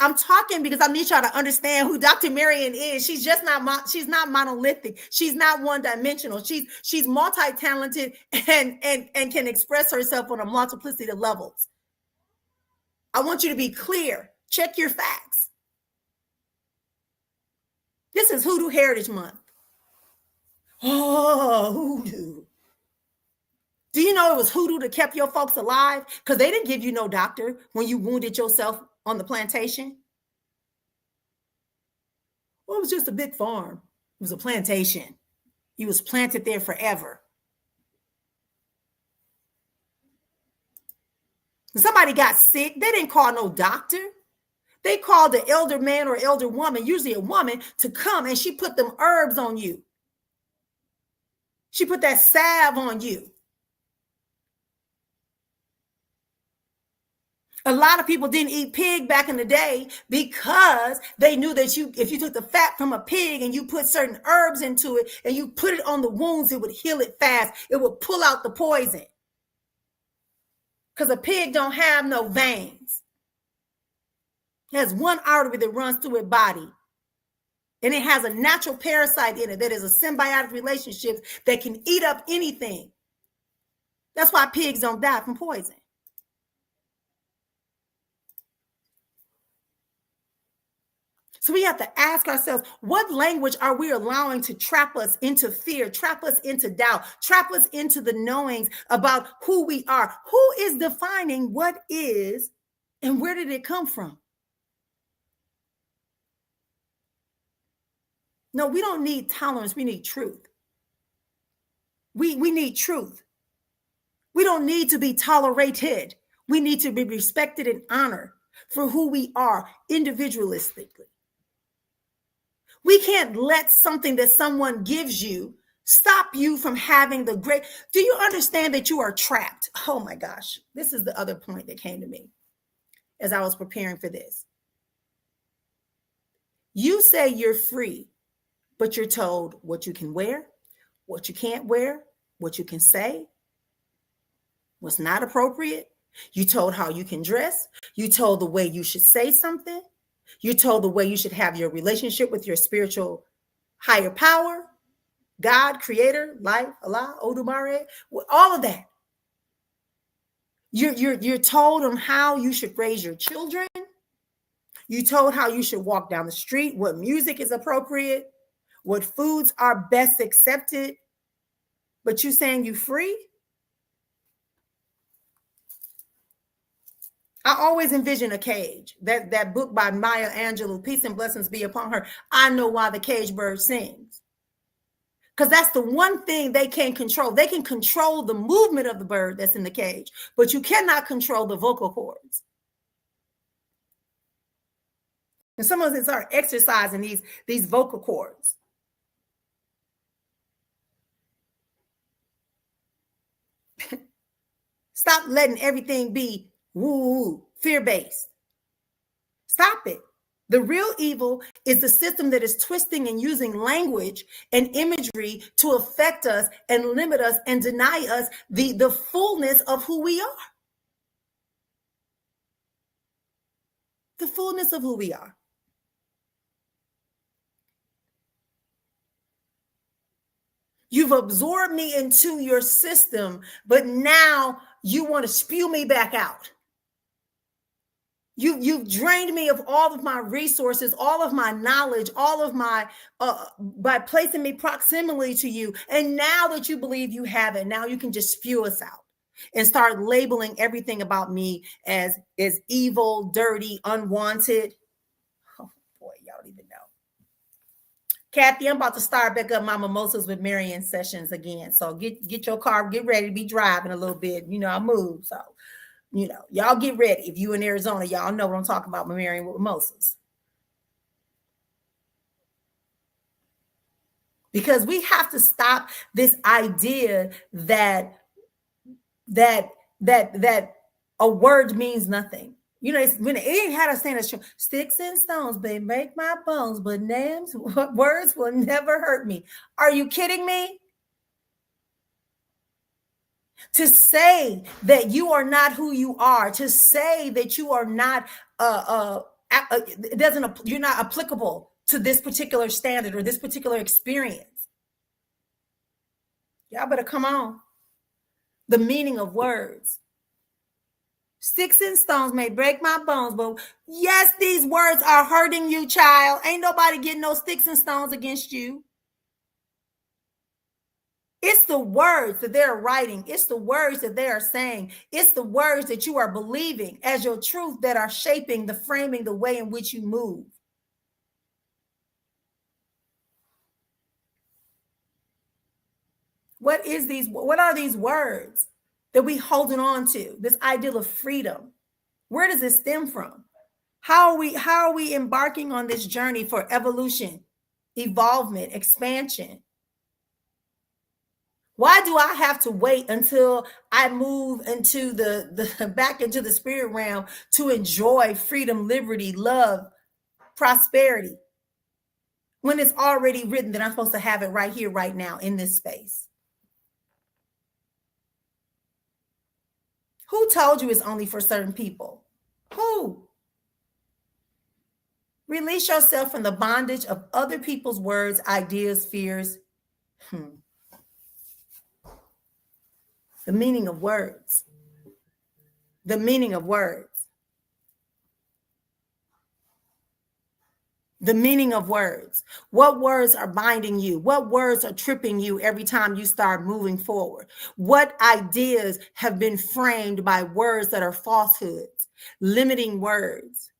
I'm talking because I need y'all to understand who Dr. Marion is. She's just she's not monolithic. She's not one-dimensional. She's multi-talented and can express herself on a multiplicity of levels. I want you to be clear. Check your facts. This is Hoodoo Heritage Month. Oh, hoodoo. Do you know it was hoodoo that kept your folks alive? Because they didn't give you no doctor when you wounded yourself on the plantation. Well, it was just a big farm. It was a plantation. You was planted there forever. When somebody got sick, they didn't call no doctor. They called the elder man or elder woman, usually a woman, to come, and she put them herbs on you. She put that salve on you. A lot of people didn't eat pig back in the day because they knew that if you took the fat from a pig and you put certain herbs into it and you put it on the wounds, it would heal it fast. It would pull out the poison. Because a pig don't have no veins. It has one artery that runs through its body. And it has a natural parasite in it that is a symbiotic relationship that can eat up anything. That's why pigs don't die from poison. So we have to ask ourselves, what language are we allowing to trap us into fear, trap us into doubt, trap us into the knowings about who we are? Who is defining what is and where did it come from? No, we don't need tolerance. We need truth. We need truth. We don't need to be tolerated. We need to be respected and honored for who we are individualistically. We can't let something that someone gives you stop you from having the great. Do you understand that you are trapped? Oh my gosh. This is the other point that came to me as I was preparing for this. You say you're free, but you're told what you can wear, what you can't wear, what you can say, what's not appropriate. You told how you can dress. You told the way you should say something. You're told the way you should have your relationship with your spiritual higher power, God, creator, life, Allah, Odumare, all of that. You're told on how you should raise your children. You told how you should walk down the street, what music is appropriate, what foods are best accepted. But you saying you free? I always envision a cage. That book by Maya Angelou, Peace and Blessings Be Upon Her. I Know Why the Cage Bird Sings. Because that's the one thing they can control. They can control the movement of the bird that's in the cage, but you cannot control the vocal cords. And some of us are exercising these vocal cords. Stop letting everything be woo, fear-based. Stop it. The real evil is the system that is twisting and using language and imagery to affect us and limit us and deny us the fullness of who we are. The fullness of who we are. You've absorbed me into your system, but now you want to spew me back out. You've drained me of all of my resources, all of my knowledge, all of my, by placing me proximally to you. And now that you believe you have it, now you can just spew us out and start labeling everything about me as evil, dirty, unwanted. Oh boy, y'all don't even know. Kathy, I'm about to start back up my mimosas with Marian sessions again. So get your car, get ready to be driving a little bit. You know, I move. So, you know, y'all get ready. If you in Arizona, y'all know what I'm talking about, Marian with mimosas. Because we have to stop this idea that a word means nothing. You know, when it ain't had a saying, sticks and stones may break my bones, but names, words will never hurt me. Are you kidding me? To say that you are not who you are, to say that you are not, you're not applicable to this particular standard or this particular experience. Y'all better come on. The meaning of words. Sticks and stones may break my bones, but yes, these words are hurting you, child. Ain't nobody getting no sticks and stones against you. It's the words that they're writing. It's the words that they are saying. It's the words that you are believing as your truth that are shaping the framing, the way in which you move. What are these words? that we holding on to, this ideal of freedom? Where does it stem from? How are we embarking on this journey for evolution, evolvement, expansion? Why do I have to wait until I move into the back into the spirit realm to enjoy freedom, liberty, love, prosperity, when it's already written that I'm supposed to have it right here, right now, in this space? Who told you it's only for certain people? Who? Release yourself from the bondage of other people's words, ideas, fears. The meaning of words. The meaning of words. The meaning of words. What words are binding you? What words are tripping you every time you start moving forward? What ideas have been framed by words that are falsehoods, limiting words?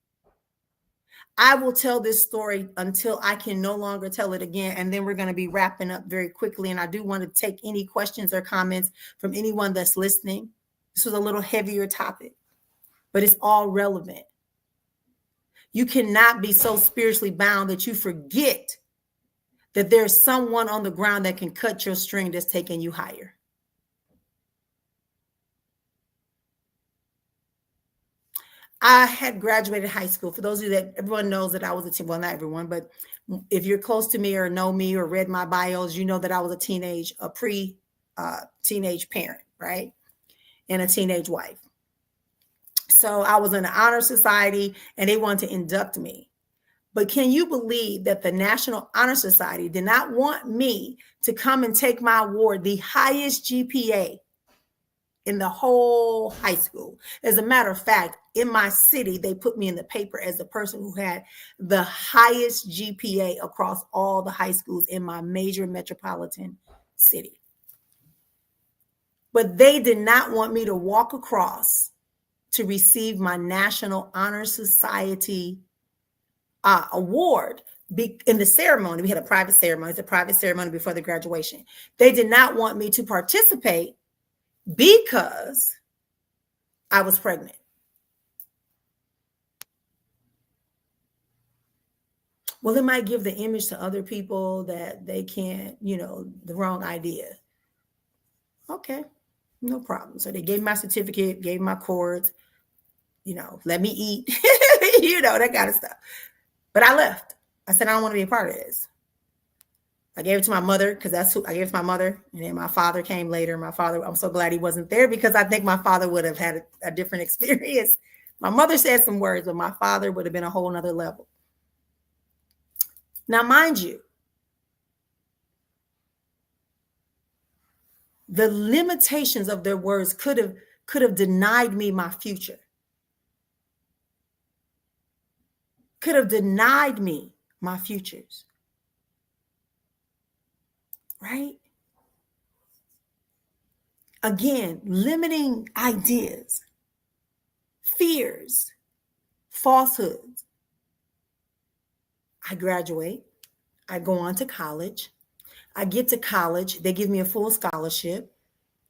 I will tell this story until I can no longer tell it again, and then we're going to be wrapping up very quickly. And I do want to take any questions or comments from anyone that's listening. This was a little heavier topic, but it's all relevant. You cannot be so spiritually bound that you forget that there's someone on the ground that can cut your string that's taking you higher. I had graduated high school. For those of you that everyone knows that I was a teen, well, not everyone, but if you're close to me or know me or read my bios, you know that I was a pre-teenage parent, right? And a teenage wife. So I was in the honor society and they wanted to induct me. But can you believe that the National Honor Society did not want me to come and take my award, the highest GPA in the whole high school? As a matter of fact, in my city, they put me in the paper as the person who had the highest GPA across all the high schools in my major metropolitan city. But they did not want me to walk across to receive my National Honor Society award. In the ceremony, we had a private ceremony. It's a private ceremony before the graduation. They did not want me to participate because I was pregnant. Well, it might give the image to other people that they can't, the wrong idea. Okay, no problem. So they gave my certificate, gave my cords, let me eat, that kind of stuff. But I left. I said, I don't want to be a part of this. I gave it to my mother because that's who I gave it to my mother. And then my father came later. My father, I'm so glad he wasn't there because I think my father would have had a different experience. My mother said some words, but my father would have been a whole nother level. Now, mind you, the limitations of their words could have denied me my future. Could have denied me my futures. Right? Again, limiting ideas, fears, falsehoods. I graduate. I go on to college. I get to college. They give me a full scholarship.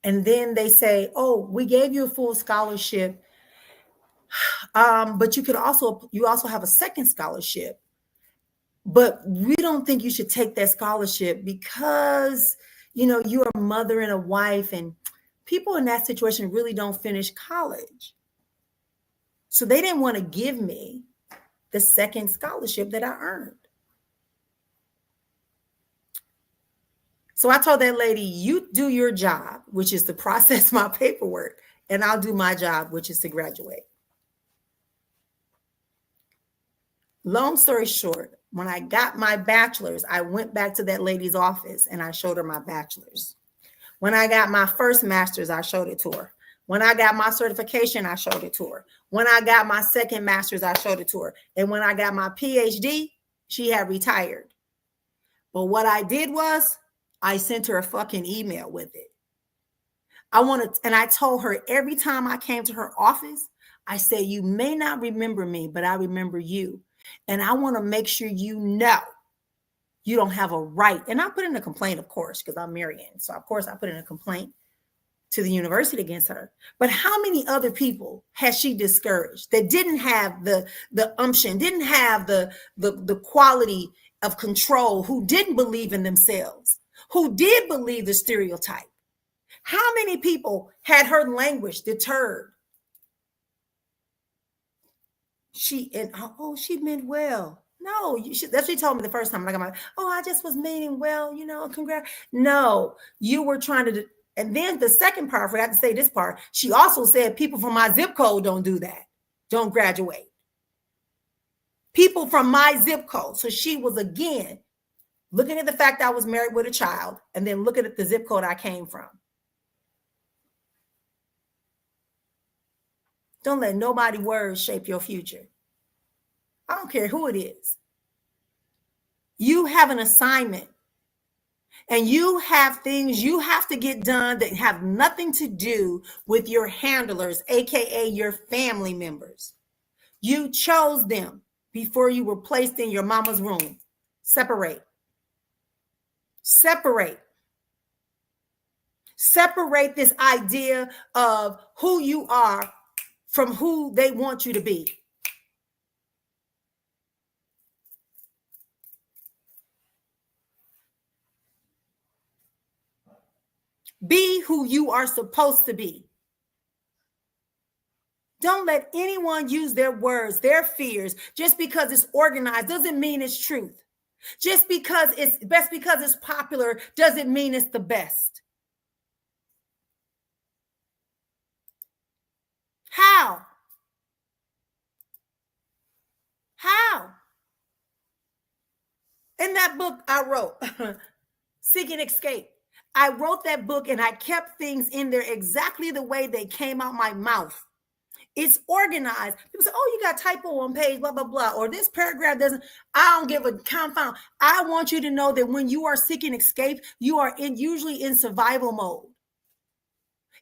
And then they say, oh, we gave you a full scholarship. But you also have a second scholarship. But we don't think you should take that scholarship because, you're a mother and a wife, and people in that situation really don't finish college. So they didn't want to give me the second scholarship that I earned. So I told that lady, you do your job, which is to process my paperwork, and I'll do my job, which is to graduate. Long story short, when I got my bachelor's, I went back to that lady's office and I showed her my bachelor's. When I got my first master's, I showed it to her. When I got my certification, I showed it to her. When I got my second master's, I showed it to her. And when I got my PhD, she had retired. But what I did was I sent her a fucking email with it. And I told her every time I came to her office, I said, you may not remember me, but I remember you. And I want to make sure you know you don't have a right. And I put in a complaint, of course, because I'm Marianne. So, of course, I put in a complaint to the university against her. But how many other people has she discouraged that didn't have the umption, didn't have the quality of control, who didn't believe in themselves, who did believe the stereotype? How many people had her language deterred? She meant well. No, that's what she told me the first time. Like, I just was meaning well, congrats. No, you were trying to. And then the second part, I forgot to say this part. She also said people from my zip code don't do that. Don't graduate. People from my zip code. So she was again looking at the fact I was married with a child and then looking at the zip code I came from. Don't let nobody words shape your future. I don't care who it is. You have an assignment and you have things you have to get done that have nothing to do with your handlers, aka your family members. You chose them before you were placed in your mama's room. Separate. Separate. Separate this idea of who you are from who they want you to be. Be who you are supposed to be. Don't let anyone use their words, their fears, just because it's organized doesn't mean it's truth. Just because it's popular doesn't mean it's the best. How? In that book I wrote, Seeking Escape, I wrote that book and I kept things in there exactly the way they came out my mouth. It's organized. People say, you got typo on page, blah, blah, blah, or this paragraph doesn't. I don't give a confound. I want you to know that when you are seeking escape, you are usually in survival mode.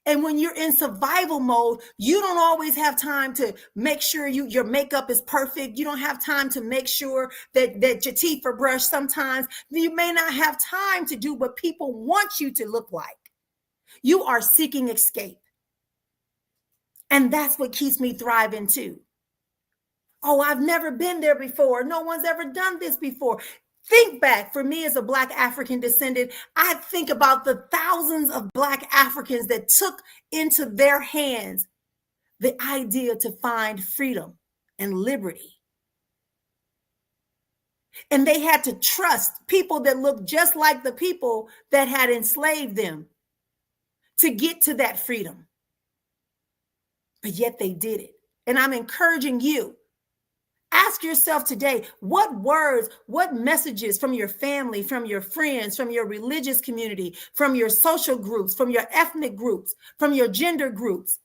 And when you're in survival mode, you don't always have time to make sure your makeup is perfect. You don't have time to make sure that your teeth are brushed. Sometimes you may not have time to do what people want you to look like. You are seeking escape. And that's what keeps me thriving too. I've never been there before. No one's ever done this before. Think back. For me as a Black African descendant, I think about the thousands of Black Africans that took into their hands the idea to find freedom and liberty. And they had to trust people that looked just like the people that had enslaved them to get to that freedom. But yet they did it. And I'm encouraging you. Ask yourself today, what words, what messages from your family, from your friends, from your religious community, from your social groups, from your ethnic groups, from your gender groups,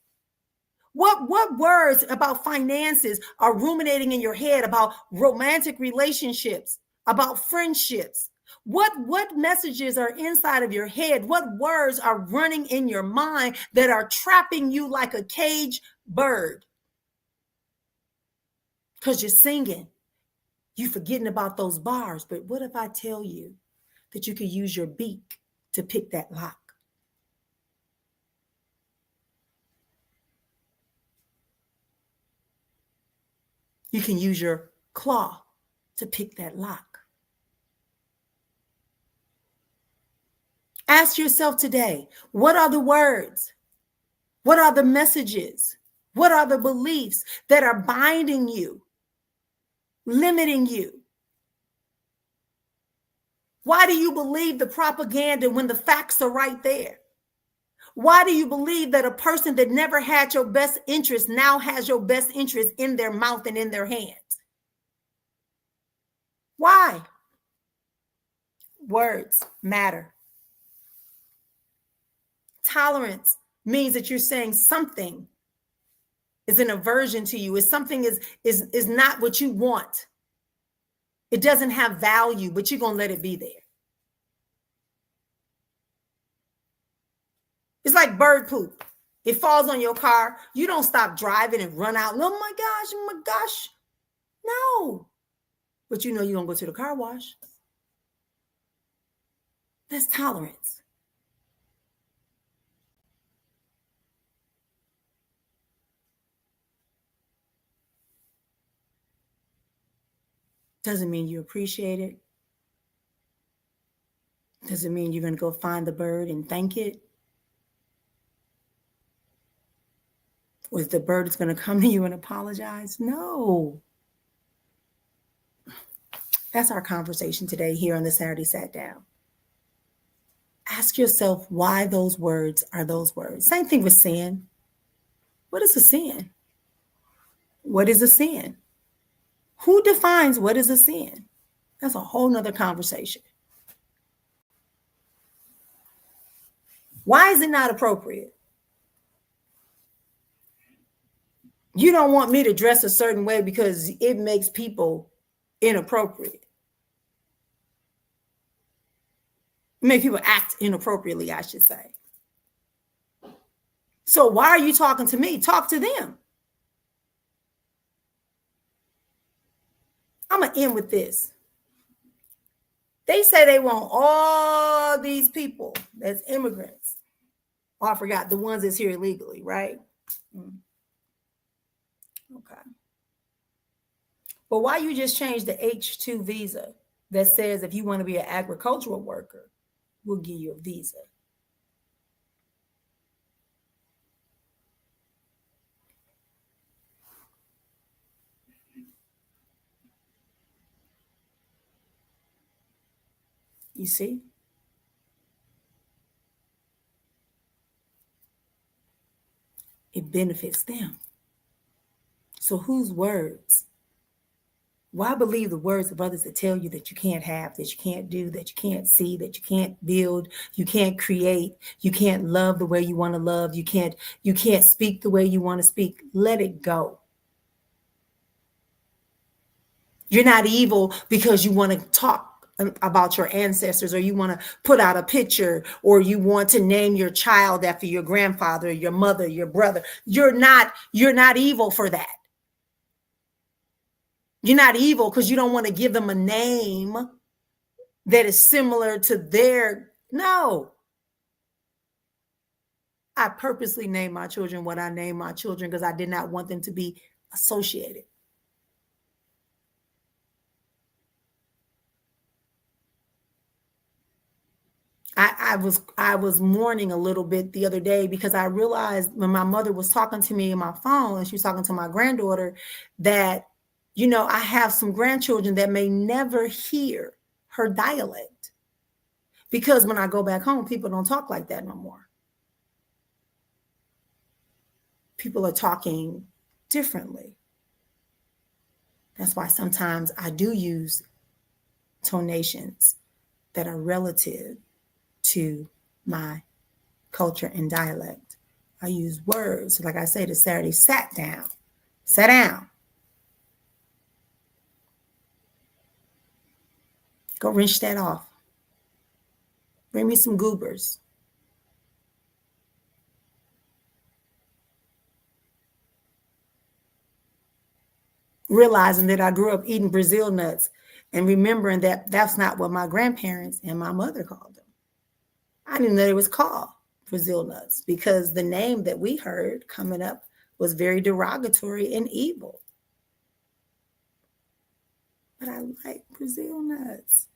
what words about finances are ruminating in your head, about romantic relationships, about friendships? What messages are inside of your head? What words are running in your mind that are trapping you like a caged bird? Because you're singing, you're forgetting about those bars. But what if I tell you that you could use your beak to pick that lock? You can use your claw to pick that lock. Ask yourself today, what are the words? What are the messages? What are the beliefs that are binding you, limiting you? Why do you believe the propaganda when the facts are right there? Why do you believe that a person that never had your best interest now has your best interest in their mouth and in their hands? Why? Words matter. Tolerance means that you're saying something is an aversion to you, is something is not what you want. It doesn't have value, but you're going to let it be there. It's like bird poop. It falls on your car. You don't stop driving and run out. Oh my gosh. No. But you know you're going to go to the car wash. That's tolerance. Doesn't mean you appreciate it. Doesn't mean you're going to go find the bird and thank it. Or the bird is going to come to you and apologize. No. That's our conversation today here on the Saturday Sat Down. Ask yourself why those words are those words. Same thing with sin. What is a sin? What is a sin? Who defines what is a sin? That's a whole nother conversation. Why is it not appropriate? You don't want me to dress a certain way because it makes people inappropriate. Make people act inappropriately, I should say. So why are you talking to me? Talk to them. I'm going to end with this. They say they want all these people that's immigrants. Oh, I forgot the ones that's here illegally, right? Okay. But why you just change the H-2 visa that says if you want to be an agricultural worker, we'll give you a visa? You see? It benefits them. So whose words? Why believe the words of others that tell you that you can't have, that you can't do, that you can't see, that you can't build, you can't create, you can't love the way you want to love, you can't speak the way you want to speak? Let it go. You're not evil because you want to talk about your ancestors, or you want to put out a picture, or you want to name your child after your grandfather, your mother, your brother. You're not evil for that. You're not evil because you don't want to give them a name that is similar to their. No. I purposely named my children what I named my children because I did not want them to be associated. I was mourning a little bit the other day because I realized when my mother was talking to me on my phone and she was talking to my granddaughter that, I have some grandchildren that may never hear her dialect because when I go back home, people don't talk like that no more. People are talking differently. That's why sometimes I do use tonations that are relative to my culture and dialect. I use words. Like I say, the Saturday sat down. Sat down. Go rinse that off. Bring me some goobers. Realizing that I grew up eating Brazil nuts and remembering that that's not what my grandparents and my mother called them. I didn't know it was called Brazil nuts because the name that we heard coming up was very derogatory and evil. But I like Brazil nuts.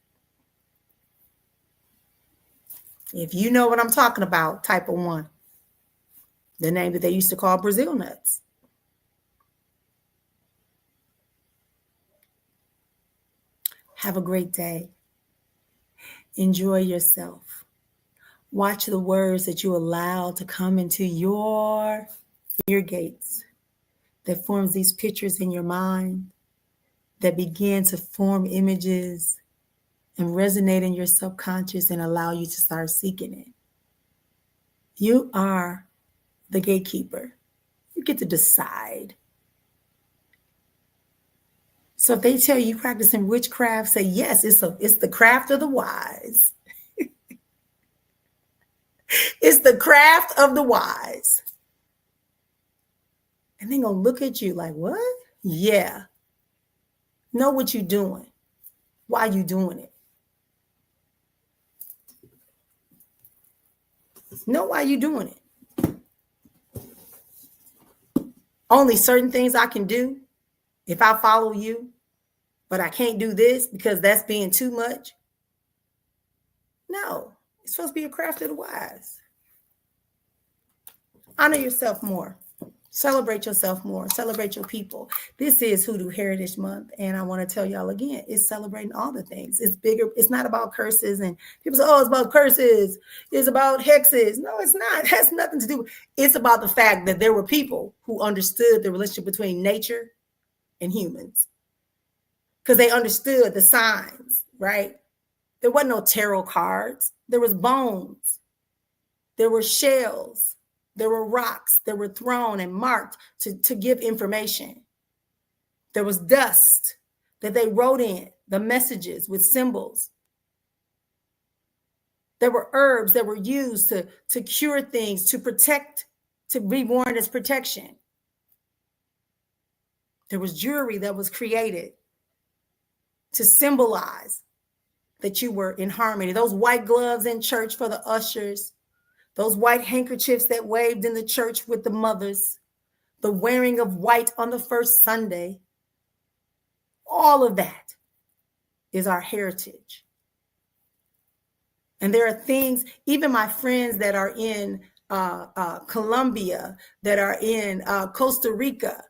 If you know what I'm talking about, type of one. The name that they used to call Brazil nuts. Have a great day. Enjoy yourself. Watch the words that you allow to come into your ear gates that forms these pictures in your mind that begin to form images and resonate in your subconscious and allow you to start seeking it. You are the gatekeeper. You get to decide. So if they tell you practicing witchcraft, say yes, it's the craft of the wise. It's the craft of the wise. And they're going to look at you like, what? Yeah. Know what you're doing. Why you doing it. Know why you're doing it. Only certain things I can do if I follow you. but I can't do this because that's being too much. No, it's supposed to be a craft of the wise. Honor yourself more. Celebrate yourself more. Celebrate your people. This is Hoodoo Heritage Month. And I want to tell y'all again, it's celebrating all the things. It's bigger. It's not about curses. And people say, oh, it's about curses. It's about hexes. No, it's not. It has nothing to do. It's about the fact that there were people who understood the relationship between nature and humans. Because they understood the signs, right? There wasn't no tarot cards. There was bones. There were shells. There were rocks that were thrown and marked to give information. There was dust that they wrote in the messages with symbols. There were herbs that were used to cure things, to protect, to be worn as protection. There was jewelry that was created to symbolize that you were in harmony. Those white gloves in church for the ushers, those white handkerchiefs that waved in the church with the mothers, the wearing of white on the first Sunday, all of that is our heritage. And there are things, even my friends that are in Colombia, that are in Costa Rica,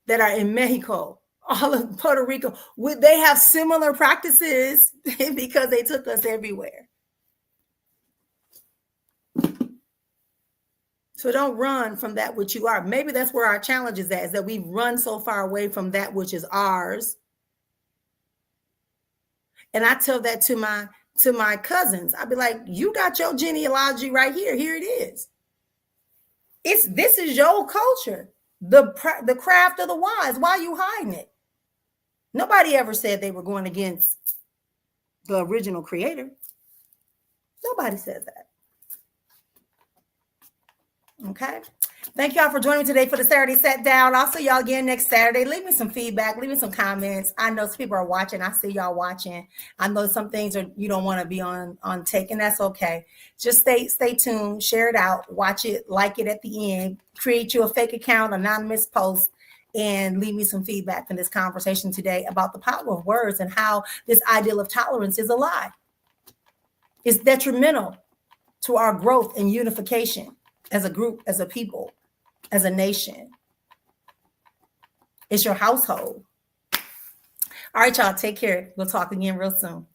that are in Mexico, all of Puerto Rico, they have similar practices because they took us everywhere. So don't run from that which you are. Maybe that's where our challenge is at, is that we've run so far away from that which is ours. And I tell that to my cousins. I'd be like, you got your genealogy right here. Here it is. This is your culture, the craft of the wise. Why are you hiding it? Nobody ever said they were going against the original creator. Nobody said that. Okay. Thank y'all for joining me today for the Saturday Set Down. I'll see y'all again next Saturday. Leave me some feedback. Leave me some comments. I know some people are watching. I see y'all watching. I know some things you don't want to be on take, and that's okay. Just stay tuned. Share it out. Watch it. Like it at the end. Create you a fake account, anonymous post, and leave me some feedback from this conversation today about the power of words and how this ideal of tolerance is a lie. It's detrimental to our growth and unification as a group, as a people, as a nation. It's your household. All right, y'all, take care. We'll talk again real soon.